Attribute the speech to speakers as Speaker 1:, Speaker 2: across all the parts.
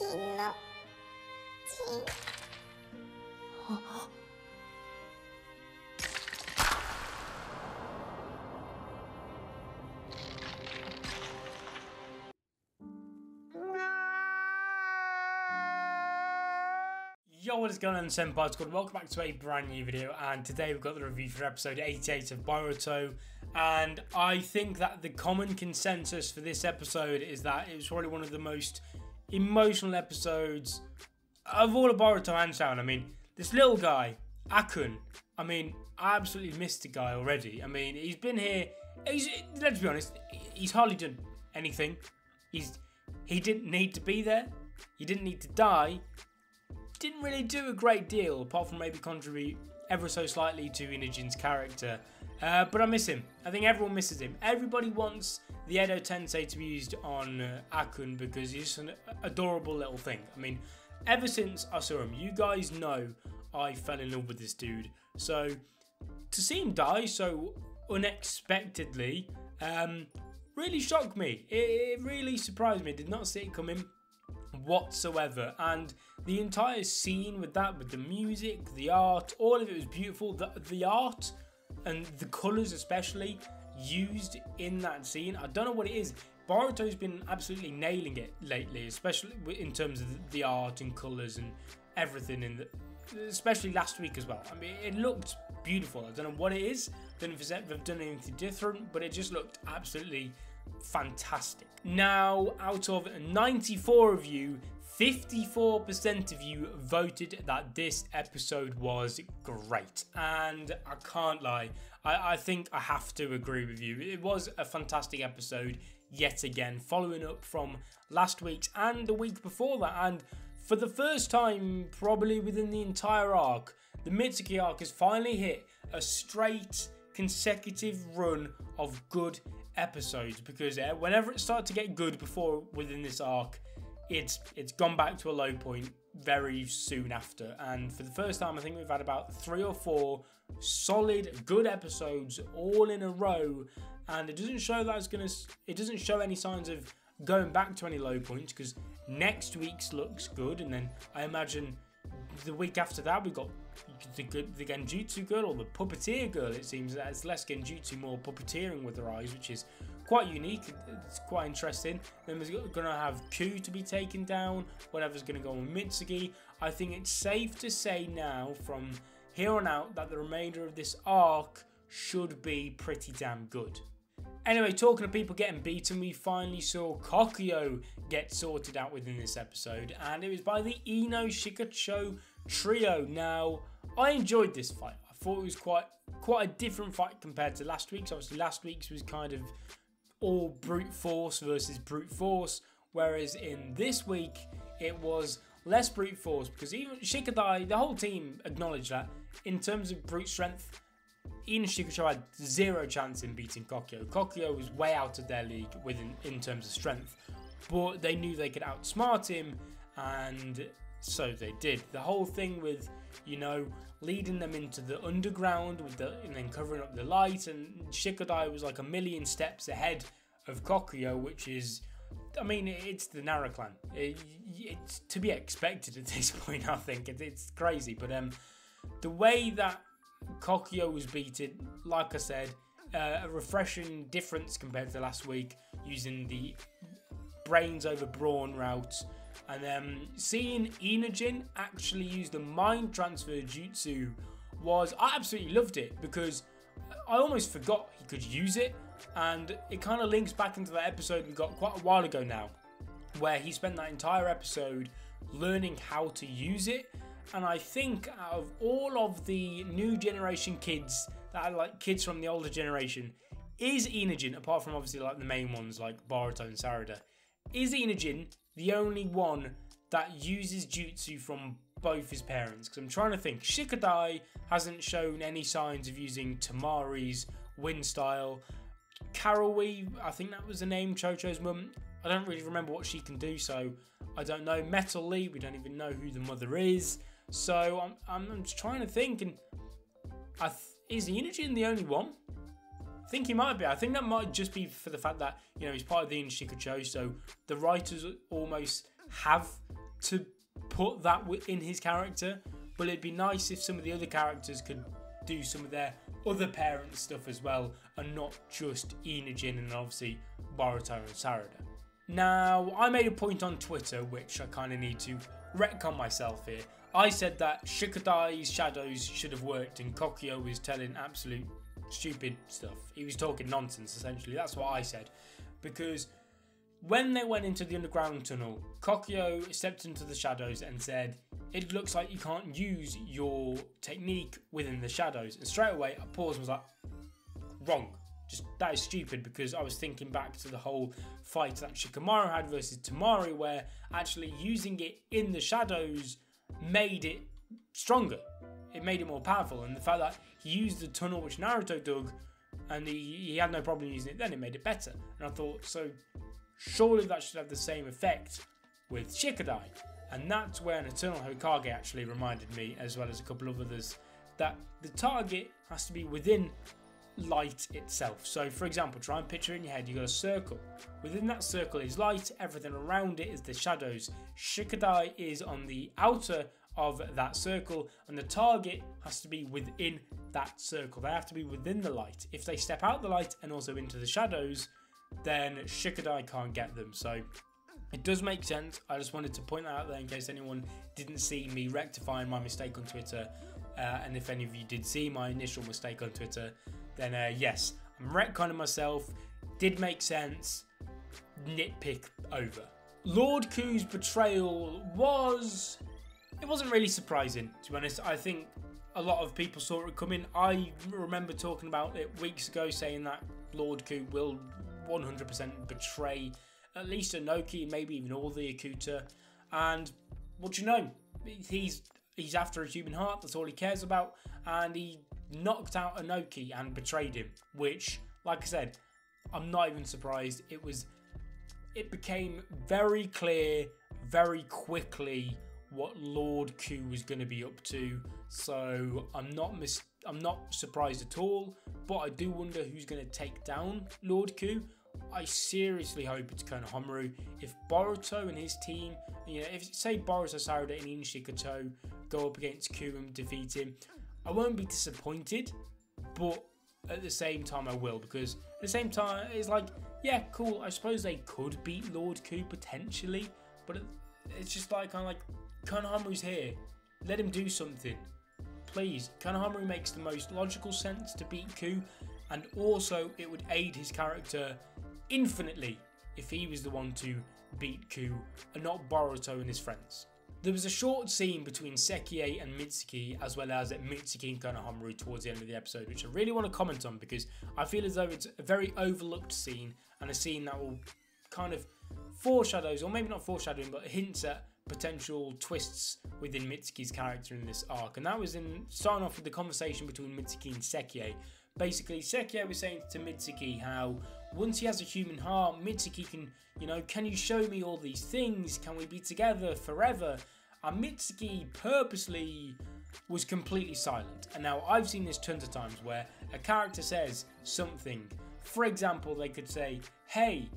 Speaker 1: Ino-Shika-Cho.
Speaker 2: Yo, what is going on, Senpai Squad? Welcome back to a brand new video, and today we've got the review for episode 88 of Boruto. And I think that the common consensus for this episode is that it was probably one of the most emotional episodes of all of Boruto, hands down. I mean, this little guy, Akun, I absolutely missed the guy already. I mean, he's been here, let's be honest, he's hardly done anything. He didn't need to be there, he didn't need to die. Didn't really do a great deal, apart from maybe contribute ever so slightly to Inujin's character. But I miss him. I think everyone misses him. Everybody wants the Edo Tensei to be used on Akun because he's just an adorable little thing. I mean, ever since I saw him, you guys know I fell in love with this dude. So to see him die so unexpectedly really shocked me. It really surprised me. Did not see it coming whatsoever, and the entire scene with that, with the music, the art, all of it was beautiful. The art and the colours especially used in that scene, I don't know what it is. Boruto's been absolutely nailing it lately, especially in terms of the art and colours and everything, especially last week as well. I mean, it looked beautiful. I don't know what it is, I don't know if they've done anything different, but it just looked absolutely fantastic. Now, out of 94 of you, 54% of you voted that this episode was great, and I can't lie, I think I have to agree with you. It was a fantastic episode yet again, following up from last week's and the week before that, and for the first time probably within the entire arc, the Mitsuki arc has finally hit a straight consecutive run of good episodes, because whenever it started to get good before within this arc, it's gone back to a low point very soon after. And for the first time, I think we've had about 3 or 4 solid good episodes all in a row, and it doesn't show that it doesn't show any signs of going back to any low points, because next week's looks good, and then I imagine the week after that we've got the Genjutsu girl, or the puppeteer girl. It seems that it's less Genjutsu, more puppeteering with her eyes, which is quite unique. It's quite interesting. Then we're going to have Ku to be taken down, whatever's going to go on with Mitsuki. I think it's safe to say now, from here on out, that the remainder of this arc should be pretty damn good. Anyway, talking of people getting beaten, we finally saw Kokyo get sorted out within this episode, and it was by the Ino-Shika-Cho trio. Now, I enjoyed this fight. I thought it was quite a different fight compared to last week's. Obviously, last week's was kind of all brute force versus brute force, whereas in this week, it was less brute force, because even Shikadai, the whole team acknowledged that in terms of brute strength, Ino-Shika-Cho had zero chance in beating Kokyo. Kokyo was way out of their league in terms of strength, but they knew they could outsmart him, and so they did. The whole thing with, you know, leading them into the underground and then covering up the light, and Shikadai was like a million steps ahead of Kokyo, which is, I mean, it's the Nara clan. It's to be expected at this point. I think it's crazy, but the way that Kokyo was beaten, like I said, a refreshing difference compared to last week, using the brains over brawn route, and then seeing Inujin actually use the mind transfer jutsu I absolutely loved it, because I almost forgot he could use it, and it kind of links back into that episode we got quite a while ago now, where he spent that entire episode learning how to use it. And I think out of all of the new generation kids that are like kids from the older generation, is Inujin, apart from obviously like the main ones like Boruto and Sarada, is Inujin the only one that uses jutsu from both his parents? Because I'm trying to think. Shikadai hasn't shown any signs of using Tamari's wind style. Karui, I think that was the name, Chocho's mum, I don't really remember what she can do, so I don't know. Metal Lee, we don't even know who the mother is. So I'm just trying to think, and is Inujin the only one? I think he might be. I think that might just be for the fact that, you know, he's part of the Ino-Shika-Cho, so the writers almost have to put that in his character, but it'd be nice if some of the other characters could do some of their other parent stuff as well, and not just Ino-Jin and obviously Boruto and Sarada. Now, I made a point on Twitter, which I kind of need to retcon myself here. I said that Shikadai's shadows should have worked and Kokyo was telling absolute stupid stuff. He was talking nonsense, essentially. That's what I said. Because when they went into the underground tunnel, Kokyo stepped into the shadows and said, "It looks like you can't use your technique within the shadows." And straight away, I paused and was like, wrong. Just, that is stupid, because I was thinking back to the whole fight that Shikamaru had versus Tamari, where actually using it in the shadows made it stronger. It made it more powerful, and the fact that he used the tunnel which Naruto dug and he had no problem using it then, it made it better. And I thought, so surely that should have the same effect with Shikadai. And that's where an Eternal Hokage actually reminded me, as well as a couple of others, that the target has to be within light itself. So for example, try and picture in your head, you got a circle. Within that circle is light, everything around it is the shadows. Shikadai is on the outer of that circle, and the target has to be within that circle. They have to be within the light. If they step out the light and also into the shadows, then Shikadai can't get them. So it does make sense. I just wanted to point that out there in case anyone didn't see me rectifying my mistake on Twitter. And if any of you did see my initial mistake on Twitter, then yes, I'm retconning myself. Did make sense. Nitpick over. Lord Ku's betrayal wasn't really surprising, to be honest. I think a lot of people saw it coming. I remember talking about it weeks ago, saying that Lord Ku will 100% betray at least Inoki, maybe even all the Akuta. And what you know, he's after a human heart. That's all he cares about, and he knocked out Inoki and betrayed him, which, like I said, I'm not even surprised. It became very clear very quickly what Lord Ku was going to be up to, so I'm not surprised at all. But I do wonder who's going to take down Lord Ku. I seriously hope it's Konohamaru. If Boruto and his team, if say Boruto, Sarada and Ino-Shika-Cho go up against Ku and defeat him, I won't be disappointed, but at the same time I will, because at the same time it's like, yeah, cool, I suppose they could beat Lord Ku potentially, but it's just like, kind of like, Konohamaru's here, let him do something, please. Konohamaru makes the most logical sense to beat Ku, and also it would aid his character infinitely if he was the one to beat Ku and not Boruto and his friends. There was a short scene between Sekiei and Mitsuki, as well as Mitsuki and Konohamaru towards the end of the episode, which I really want to comment on, because I feel as though it's a very overlooked scene, and a scene that will kind of foreshadows, or maybe not foreshadowing, but hints at potential twists within Mitsuki's character in this arc. And that was starting off with the conversation between Mitsuki and Sekiei. Basically, Sekiei was saying to Mitsuki how once he has a human heart, Mitsuki can, can you show me all these things? Can we be together forever? And Mitsuki purposely was completely silent. And now I've seen this tons of times where a character says something. For example, they could say, hey,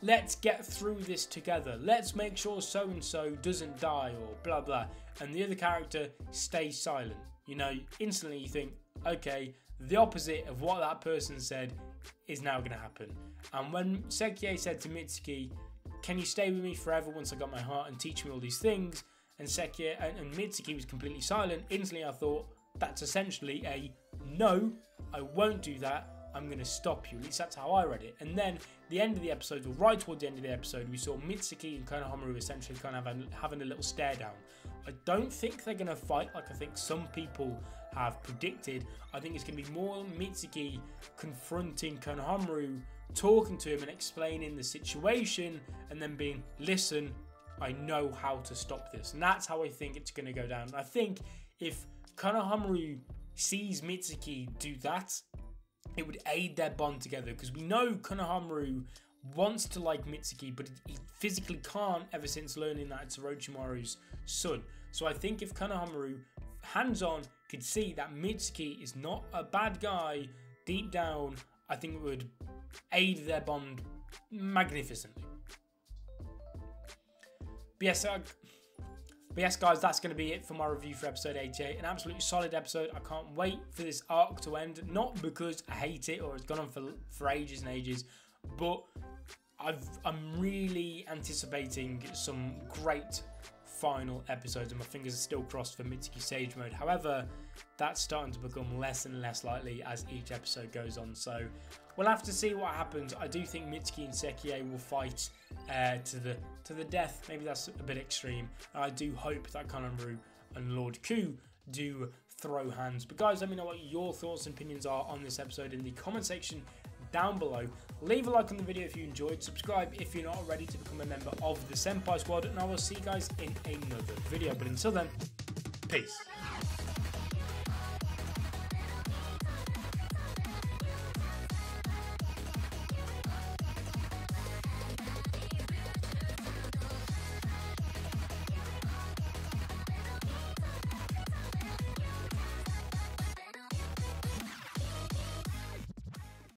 Speaker 2: let's get through this together. Let's make sure so-and-so doesn't die, or blah, blah. And the other character stays silent. Instantly you think, okay, the opposite of what that person said is now going to happen. And when Sekiei said to Mitsuki, can you stay with me forever once I got my heart and teach me all these things? And Sekiei and Mitsuki was completely silent. Instantly I thought, that's essentially a no, I won't do that. I'm going to stop you. At least that's how I read it. And then the end of the episode, or right toward the end of the episode, we saw Mitsuki and Konohamaru essentially kind of having a little stare down. I don't think they're going to fight like I think some people have predicted. I think it's going to be more Mitsuki confronting Konohamaru, talking to him and explaining the situation, and then being, listen, I know how to stop this. And that's how I think it's going to go down. I think if Konohamaru sees Mitsuki do that, it would aid their bond together, because we know Konohamaru wants to like Mitsuki, but he physically can't ever since learning that it's Orochimaru's son. So I think if Konohamaru, hands-on, could see that Mitsuki is not a bad guy deep down, I think it would aid their bond magnificently. But yes, guys, that's going to be it for my review for episode 88. An absolutely solid episode. I can't wait for this arc to end. Not because I hate it or it's gone on for ages and ages, but I'm really anticipating some great final episodes, and my fingers are still crossed for Mitsuki Sage Mode. However, that's starting to become less and less likely as each episode goes on, so we'll have to see what happens. I do think Mitsuki and Sekiei will fight to the death. Maybe that's a bit extreme. And I do hope that Kanamaru and Lord Ku do throw hands. But guys, let me know what your thoughts and opinions are on this episode in the comment section down below. Leave a like on the video if you enjoyed, subscribe if you're not already to become a member of the Senpai Squad, and I will see you guys in another video. But until then, peace.